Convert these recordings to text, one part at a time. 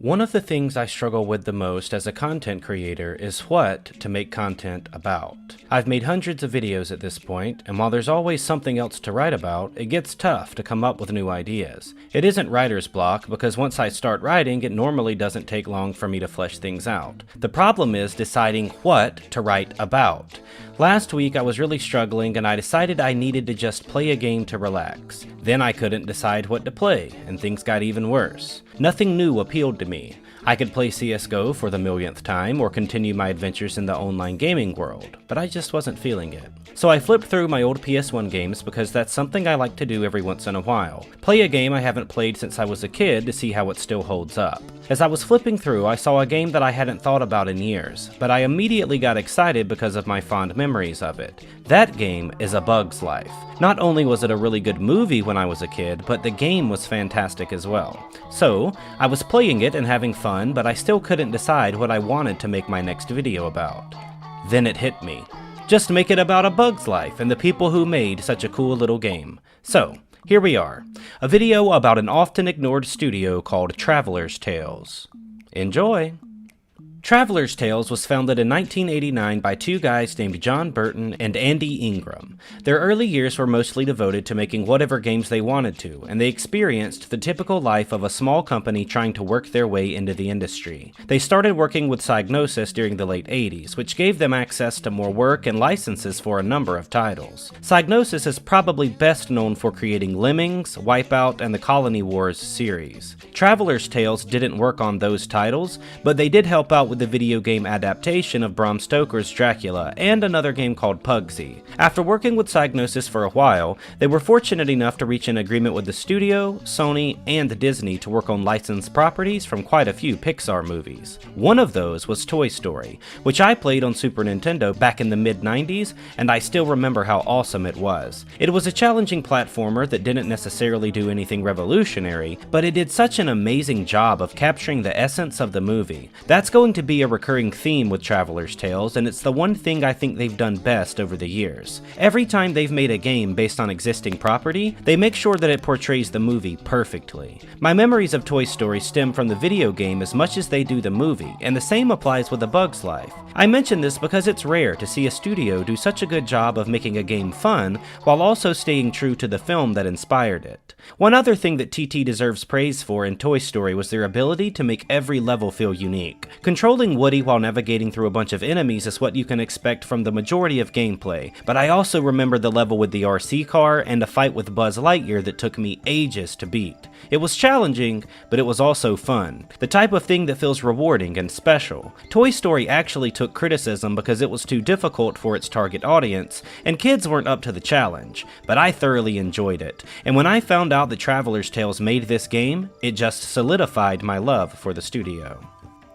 One of the things I struggle with the most as a content creator is what to make content about. I've made hundreds of videos at this point, and while there's always something else to write about, it gets tough to come up with new ideas. It isn't writer's block, because once I start writing, it normally doesn't take long for me to flesh things out. The problem is deciding what to write about. Last week I was really struggling and I decided I needed to just play a game to relax. Then I couldn't decide what to play, and things got even worse. Nothing new appealed to me. I could play CSGO for the millionth time or continue my adventures in the online gaming world, but I just wasn't feeling it. So I flipped through my old PS1 games because that's something I like to do every once in a while. Play a game I haven't played since I was a kid to see how it still holds up. As I was flipping through, I saw a game that I hadn't thought about in years, but I immediately got excited because of my fond memories of it. That game is A Bug's Life. Not only was it a really good movie when I was a kid, but the game was fantastic as well. So, I was playing it and having fun, but I still couldn't decide what I wanted to make my next video about. Then it hit me. Just make it about A Bug's Life and the people who made such a cool little game. So, here we are. A video about an often ignored studio called Traveler's Tales. Enjoy! Traveler's Tales was founded in 1989 by two guys named John Burton and Andy Ingram. Their early years were mostly devoted to making whatever games they wanted to, and they experienced the typical life of a small company trying to work their way into the industry. They started working with Psygnosis during the late 80s, which gave them access to more work and licenses for a number of titles. Psygnosis is probably best known for creating Lemmings, Wipeout, and the Colony Wars series. Traveler's Tales didn't work on those titles, but they did help out with the video game adaptation of Bram Stoker's Dracula and another game called Pugsy. After working with Psygnosis for a while, they were fortunate enough to reach an agreement with the studio, Sony, and Disney to work on licensed properties from quite a few Pixar movies. One of those was Toy Story, which I played on Super Nintendo back in the mid-90s, and I still remember how awesome it was. It was a challenging platformer that didn't necessarily do anything revolutionary, but it did such an amazing job of capturing the essence of the movie. That's going to be a recurring theme with Traveler's Tales, and it's the one thing I think they've done best over the years. Every time they've made a game based on existing property, they make sure that it portrays the movie perfectly. My memories of Toy Story stem from the video game as much as they do the movie, and the same applies with A Bug's Life. I mention this because it's rare to see a studio do such a good job of making a game fun while also staying true to the film that inspired it. One other thing that TT deserves praise for in Toy Story was their ability to make every level feel unique. Controlling Woody while navigating through a bunch of enemies is what you can expect from the majority of gameplay, but I also remember the level with the RC car and a fight with Buzz Lightyear that took me ages to beat. It was challenging, but it was also fun. The type of thing that feels rewarding and special. Toy Story actually took criticism because it was too difficult for its target audience, and kids weren't up to the challenge, but I thoroughly enjoyed it, and when I found out that Traveler's Tales made this game, it just solidified my love for the studio.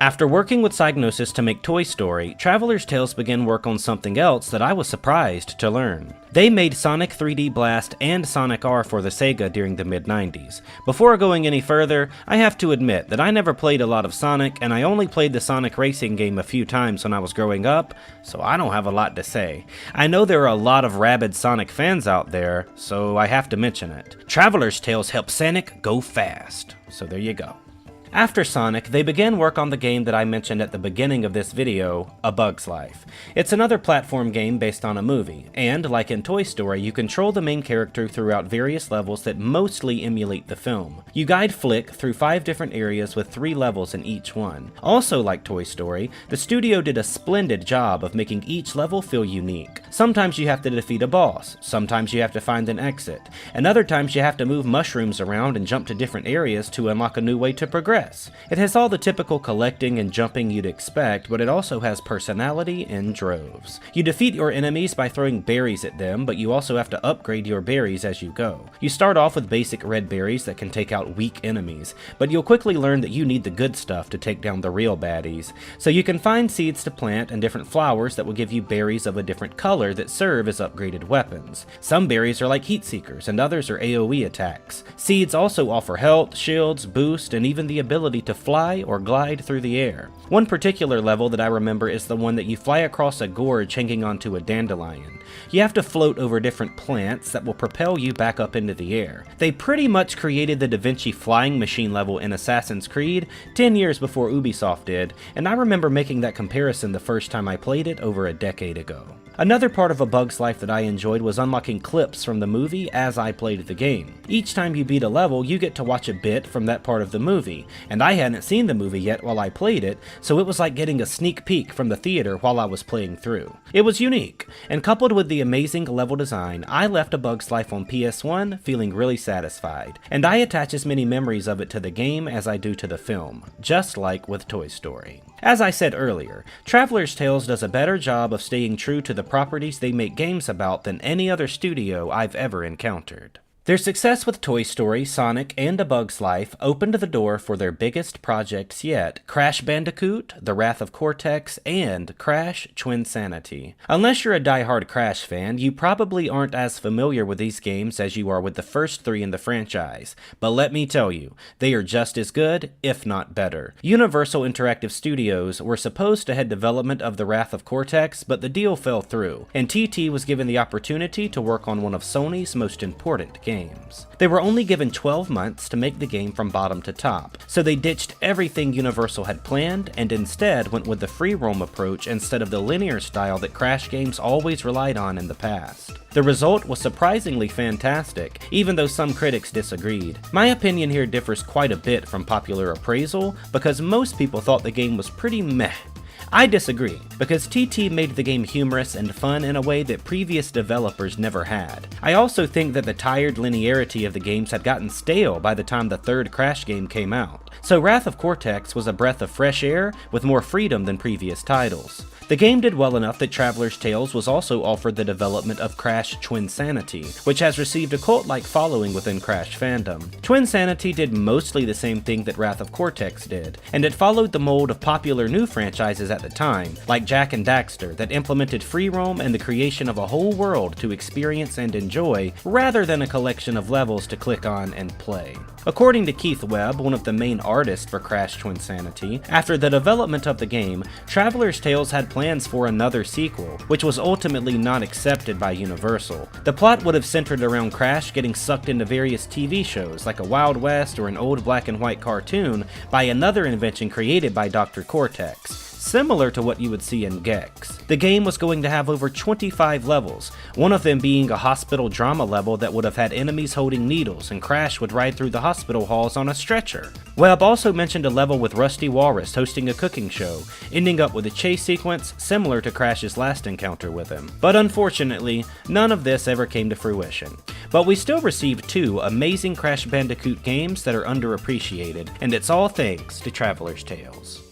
After working with Psygnosis to make Toy Story, Traveler's Tales began work on something else that I was surprised to learn. They made Sonic 3D Blast and Sonic R for the Sega during the mid-90s. Before going any further, I have to admit that I never played a lot of Sonic, and I only played the Sonic racing game a few times when I was growing up, so I don't have a lot to say. I know there are a lot of rabid Sonic fans out there, so I have to mention it. Traveler's Tales helped Sonic go fast, so there you go. After Sonic, they began work on the game that I mentioned at the beginning of this video, A Bug's Life. It's another platform game based on a movie, and like in Toy Story, you control the main character throughout various levels that mostly emulate the film. You guide Flick through 5 different areas with 3 levels in each one. Also like Toy Story, the studio did a splendid job of making each level feel unique. Sometimes you have to defeat a boss, sometimes you have to find an exit, and other times you have to move mushrooms around and jump to different areas to unlock a new way to progress. It has all the typical collecting and jumping you'd expect, but it also has personality in droves. You defeat your enemies by throwing berries at them, but you also have to upgrade your berries as you go. You start off with basic red berries that can take out weak enemies, but you'll quickly learn that you need the good stuff to take down the real baddies. So you can find seeds to plant and different flowers that will give you berries of a different color that serve as upgraded weapons. Some berries are like heat seekers, and others are AoE attacks. Seeds also offer health, shields, boost, and even the ability ability to fly or glide through the air. One particular level that I remember is the one that you fly across a gorge hanging onto a dandelion. You have to float over different plants that will propel you back up into the air. They pretty much created the Da Vinci flying machine level in Assassin's Creed 10 years before Ubisoft did, and I remember making that comparison the first time I played it over a decade ago. Another part of A Bug's Life that I enjoyed was unlocking clips from the movie as I played the game. Each time you beat a level, you get to watch a bit from that part of the movie, and I hadn't seen the movie yet while I played it, so it was like getting a sneak peek from the theater while I was playing through. It was unique, and coupled with the amazing level design, I left A Bug's Life on PS1 feeling really satisfied, and I attach as many memories of it to the game as I do to the film, just like with Toy Story. As I said earlier, Traveler's Tales does a better job of staying true to the properties they make games about than any other studio I've ever encountered. Their success with Toy Story, Sonic, and A Bug's Life opened the door for their biggest projects yet, Crash Bandicoot, The Wrath of Cortex, and Crash Twinsanity. Unless you're a die-hard Crash fan, you probably aren't as familiar with these games as you are with the first three in the franchise, but let me tell you, they are just as good, if not better. Universal Interactive Studios were supposed to head development of The Wrath of Cortex, but the deal fell through, and TT was given the opportunity to work on one of Sony's most important games. They were only given 12 months to make the game from bottom to top, so they ditched everything Universal had planned and instead went with the free roam approach instead of the linear style that Crash games always relied on in the past. The result was surprisingly fantastic, even though some critics disagreed. My opinion here differs quite a bit from popular appraisal, because most people thought the game was pretty meh. I disagree, because TT made the game humorous and fun in a way that previous developers never had. I also think that the tired linearity of the games had gotten stale by the time the third Crash game came out, so Wrath of Cortex was a breath of fresh air with more freedom than previous titles. The game did well enough that Traveler's Tales was also offered the development of Crash Twinsanity, which has received a cult-like following within Crash fandom. Twinsanity did mostly the same thing that Wrath of Cortex did, and it followed the mold of popular new franchises at the time, like Jak and Daxter, that implemented free roam and the creation of a whole world to experience and enjoy, rather than a collection of levels to click on and play. According to Keith Webb, one of the main artists for Crash Twinsanity, after the development of the game, Traveler's Tales had plans for another sequel, which was ultimately not accepted by Universal. The plot would have centered around Crash getting sucked into various TV shows, like a Wild West or an old black and white cartoon, by another invention created by Dr. Cortex, similar to what you would see in Gex. The game was going to have over 25 levels, one of them being a hospital drama level that would have had enemies holding needles, and Crash would ride through the hospital halls on a stretcher. Webb also mentioned a level with Rusty Walrus hosting a cooking show, ending up with a chase sequence similar to Crash's last encounter with him. But unfortunately, none of this ever came to fruition. But we still received two amazing Crash Bandicoot games that are underappreciated, and it's all thanks to Traveler's Tales.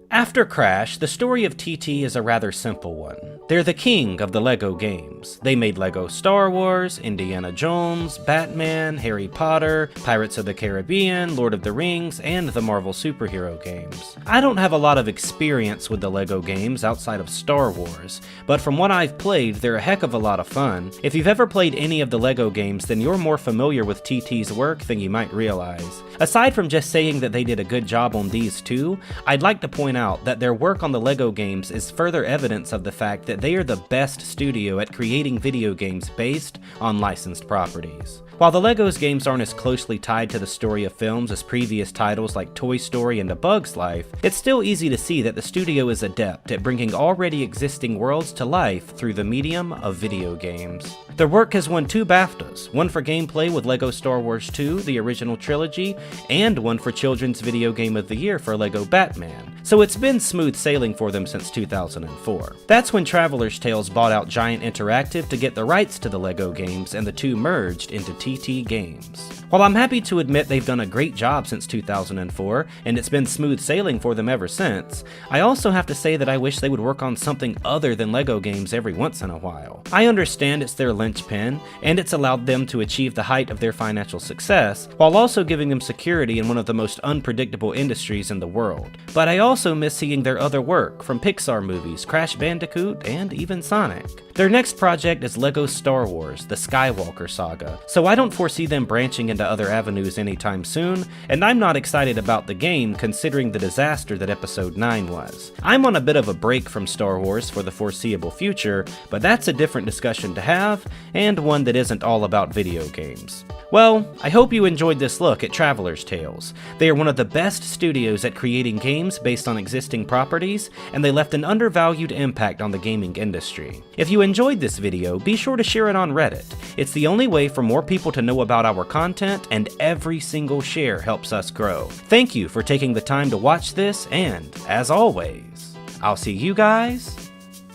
After Crash, the story of TT is a rather simple one. They're the king of the LEGO games. They made LEGO Star Wars, Indiana Jones, Batman, Harry Potter, Pirates of the Caribbean, Lord of the Rings, and the Marvel superhero games. I don't have a lot of experience with the LEGO games outside of Star Wars, but from what I've played, they're a heck of a lot of fun. If you've ever played any of the LEGO games, then you're more familiar with TT's work than you might realize. Aside from just saying that they did a good job on these two, I'd like to point out that their work on the LEGO games is further evidence of the fact that they are the best studio at creating video games based on licensed properties. While the LEGO's games aren't as closely tied to the story of films as previous titles like Toy Story and A Bug's Life, it's still easy to see that the studio is adept at bringing already existing worlds to life through the medium of video games. Their work has won 2 BAFTAs, one for gameplay with LEGO Star Wars 2, the original trilogy, and one for Children's Video Game of the Year for LEGO Batman, so it's been smooth sailing for them since 2004. That's when Traveler's Tales bought out Giant Interactive to get the rights to the LEGO games, and the two merged into TT Games. While I'm happy to admit they've done a great job since 2004, and it's been smooth sailing for them ever since, I also have to say that I wish they would work on something other than LEGO games every once in a while. I understand it's their linchpin, and it's allowed them to achieve the height of their financial success, while also giving them security in one of the most unpredictable industries in the world. But I also miss seeing their other work, from Pixar movies, Crash Bandicoot, and even Sonic. Their next project is LEGO Star Wars, the Skywalker Saga, so I don't foresee them branching into other avenues anytime soon, and I'm not excited about the game considering the disaster that Episode 9 was. I'm on a bit of a break from Star Wars for the foreseeable future, but that's a different discussion to have, and one that isn't all about video games. Well, I hope you enjoyed this look at Traveler's Tales. They are one of the best studios at creating games based on existing properties, and they left an undervalued impact on the gaming industry. If you enjoyed this video, be sure to share it on Reddit. It's the only way for more people to know about our content, and every single share helps us grow. Thank you for taking the time to watch this, and as always, I'll see you guys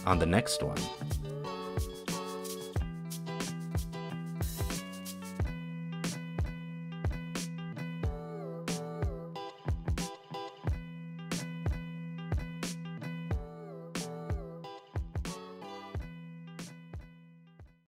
on the next one.